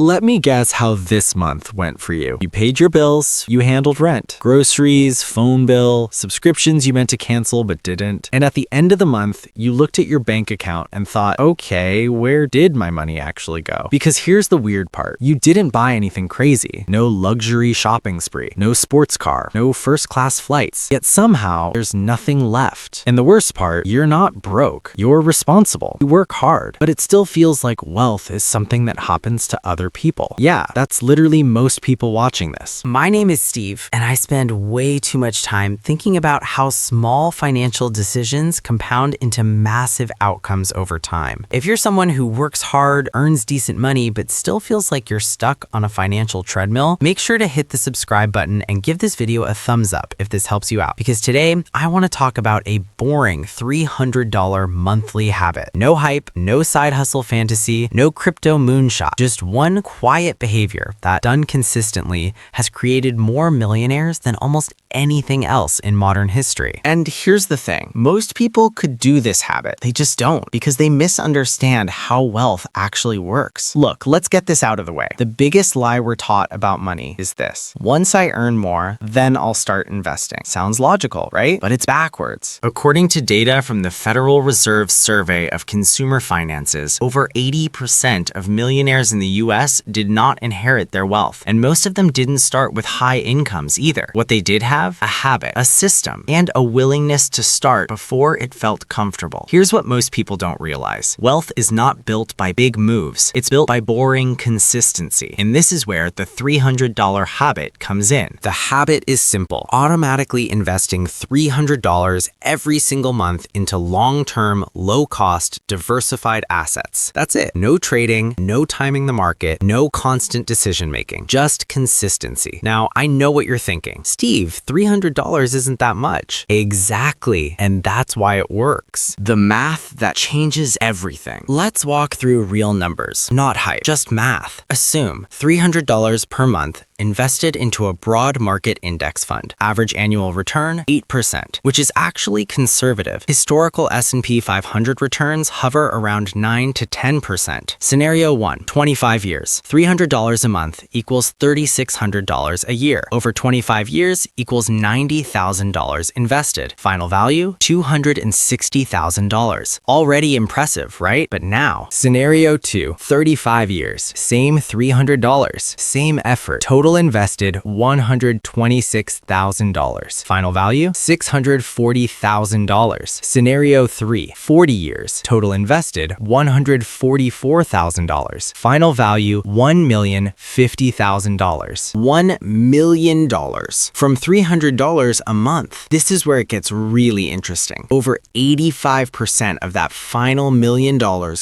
Let me guess how this month went for you. You paid your bills, you handled rent, groceries, phone bill, subscriptions you meant to cancel but didn't. And at the end of the month, you looked at your bank account and thought, okay, where did my money actually go? Because here's the weird part. You didn't buy anything crazy. No luxury shopping spree, no sports car, no first-class flights. Yet somehow, there's nothing left. And the worst part, you're not broke. You're responsible. You work hard. But it still feels like wealth is something that happens to other people. Yeah, that's literally most people watching this. My name is Steve, and I spend way too much time thinking about how small financial decisions compound into massive outcomes over time. If you're someone who works hard, earns decent money, but still feels like you're stuck on a financial treadmill, make sure to hit the subscribe button and give this video a thumbs up if this helps you out. Because today, I want to talk about a boring $300 monthly habit. No hype, no side hustle fantasy, no crypto moonshot. Just one quiet behavior that, done consistently, has created more millionaires than almost anything else in modern history. And here's the thing. Most people could do this habit. They just don't because they misunderstand how wealth actually works. Look, let's get this out of the way. The biggest lie we're taught about money is this. Once I earn more, then I'll start investing. Sounds logical, right? But it's backwards. According to data from the Federal Reserve Survey of Consumer Finances, over 80% of millionaires in the US did not inherit their wealth, and most of them didn't start with high incomes either. What they did have? A habit, a system, and a willingness to start before it felt comfortable. Here's what most people don't realize. Wealth is not built by big moves. It's built by boring consistency. And this is where the $300 habit comes in. The habit is simple. Automatically investing $300 every single month into long-term, low-cost, diversified assets. That's it. No trading, no timing the market, no constant decision-making. Just consistency. Now, I know what you're thinking. Steve, $300 isn't that much. Exactly. And that's why it works. The math that changes everything. Let's walk through real numbers, not hype, just math. Assume $300 per month invested into a broad market index fund. Average annual return, 8%, which is actually conservative. Historical S&P 500 returns hover around 9 to 10%. Scenario 1, 25 years. $300 a month equals $3,600 a year. Over 25 years equals $90,000 invested. Final value, $260,000. Already impressive, right? But now, scenario 2, 35 years. Same $300. Same effort. Total invested $126,000. Final value, $640,000. Scenario 3, 40 years. Total invested $144,000. Final value, $1,050,000. $1 million from $300 a month. This is where it gets really interesting. Over 85% of that final $1 million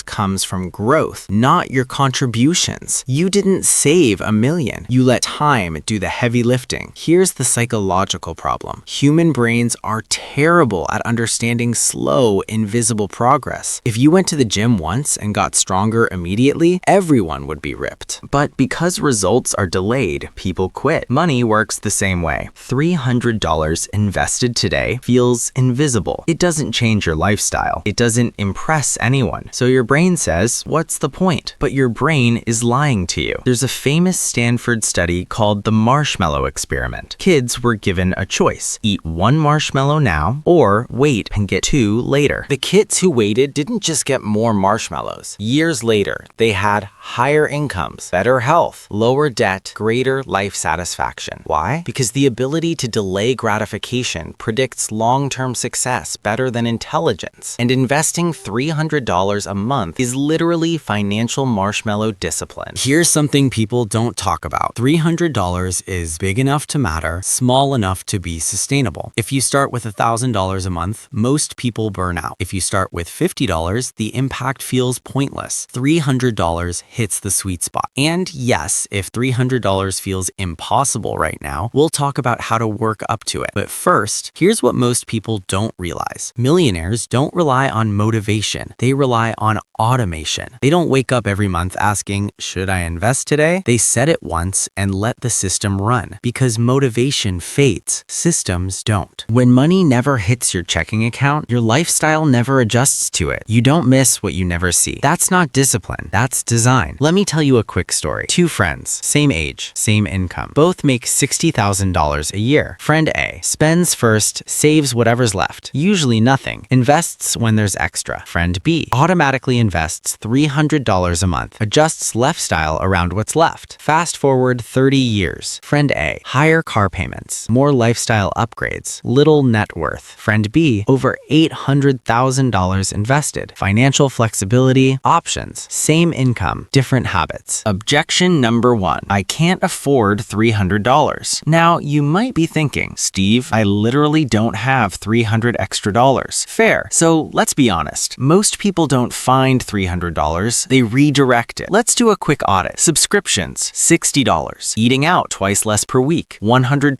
comes from growth, not your contributions. You didn't save $1 million. You let time do the heavy lifting. Here's the psychological problem. Human brains are terrible at understanding slow, invisible progress. If you went to the gym once and got stronger immediately, everyone would be ripped. But because results are delayed, people quit. Money works the same way. $300 invested today feels invisible. It doesn't change your lifestyle. It doesn't impress anyone. So your brain says, what's the point? But your brain is lying to you. There's a famous Stanford study called the marshmallow experiment. Kids were given a choice. Eat one marshmallow now or wait and get 2 later. The kids who waited didn't just get more marshmallows. Years later, they had higher incomes, better health, lower debt, greater life satisfaction. Why? Because the ability to delay gratification predicts long-term success better than intelligence. And investing $300 a month is literally financial marshmallow discipline. Here's something people don't talk about. $300 is big enough to matter, small enough to be sustainable. If you start with $1,000 a month, most people burn out. If you start with $50, the impact feels pointless. $300 hits the sweet spot. And yes, if $300 feels impossible right now, we'll talk about how to work up to it. But first, here's what most people don't realize. Millionaires don't rely on motivation. They rely on automation. They don't wake up every month asking, should I invest today? They set it once and let the system run. Because motivation fades, systems don't. When money never hits your checking account, your lifestyle never adjusts to it. You don't miss what you never see. That's not discipline, that's design. Let me tell you a quick story. Two friends, same age, same income. Both make $60,000 a year. Friend A spends first, saves whatever's left, usually nothing, invests when there's extra. Friend B automatically invests $300 a month, adjusts lifestyle around what's left. Fast forward 30 years. Friend A, higher car payments, more lifestyle upgrades, little net worth. Friend B, over $800,000 invested. Financial flexibility, options, same income, different habits. Objection number one, I can't afford $300. Now, you might be thinking, Steve, I literally don't have $300 extra dollars. Fair. So let's be honest. Most people don't find $300, they redirect it. Let's do a quick audit. Subscriptions, $60. Eating out twice less per week, $120.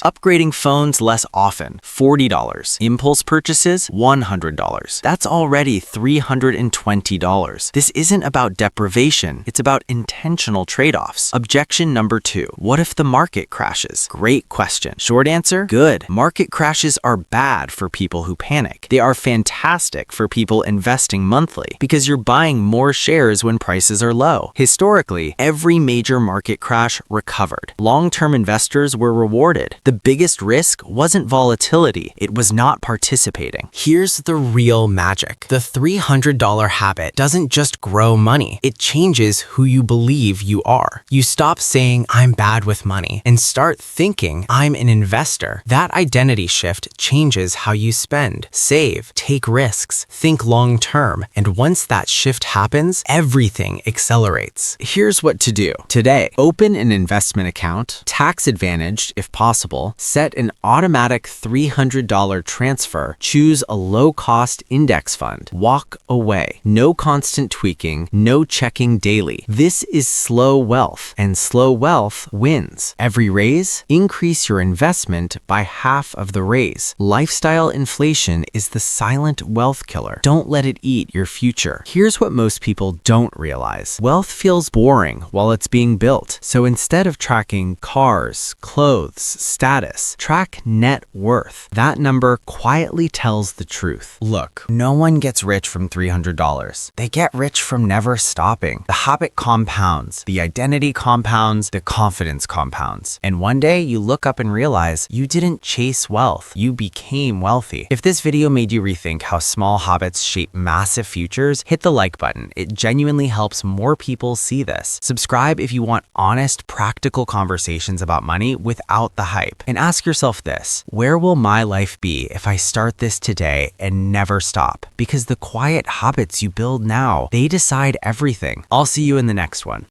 Upgrading phones less often, $40. Impulse purchases, $100. That's already $320. This isn't about deprivation, it's about intentional trade-offs. Objection number two, what if the market crashes? Great question. Short answer, good. Market crashes are bad for people who panic. They are fantastic for people investing monthly because you're buying more shares when prices are low. Historically, every major market crash recovered. Long-term investors were rewarded. The biggest risk wasn't volatility, it was not participating. Here's the real magic. The $300 habit doesn't just grow money, it changes who you believe you are. You stop saying, I'm bad with money, and start thinking, I'm an investor. That identity shift changes how you spend, save, take risks, think long term, and once that shift happens, everything accelerates. Here's what to do. Today, open an investment account, tax advantaged if possible, set an automatic $300 transfer, choose a low-cost index fund, walk away. No constant tweaking, no checking daily. This is slow wealth, and slow wealth wins. Every raise, increase your investment by half of the raise. Lifestyle inflation is the silent wealth killer. Don't let it eat your future. Here's what most people don't realize. Wealth feels boring while it's being built. So instead of tracking cars, clothes, status, track net worth. That number quietly tells the truth. Look, no one gets rich from $300. They get rich from never stopping. The habit compounds, the identity compounds, the confidence compounds. And one day you look up and realize you didn't chase wealth, you became wealthy. If this video made you rethink how small habits shape massive futures, hit the like button. It genuinely helps more people see this. Subscribe if you want honest, practical conversations about money without the hype. And ask yourself this, where will my life be if I start this today and never stop? Because the quiet habits you build now, they decide everything. I'll see you in the next one.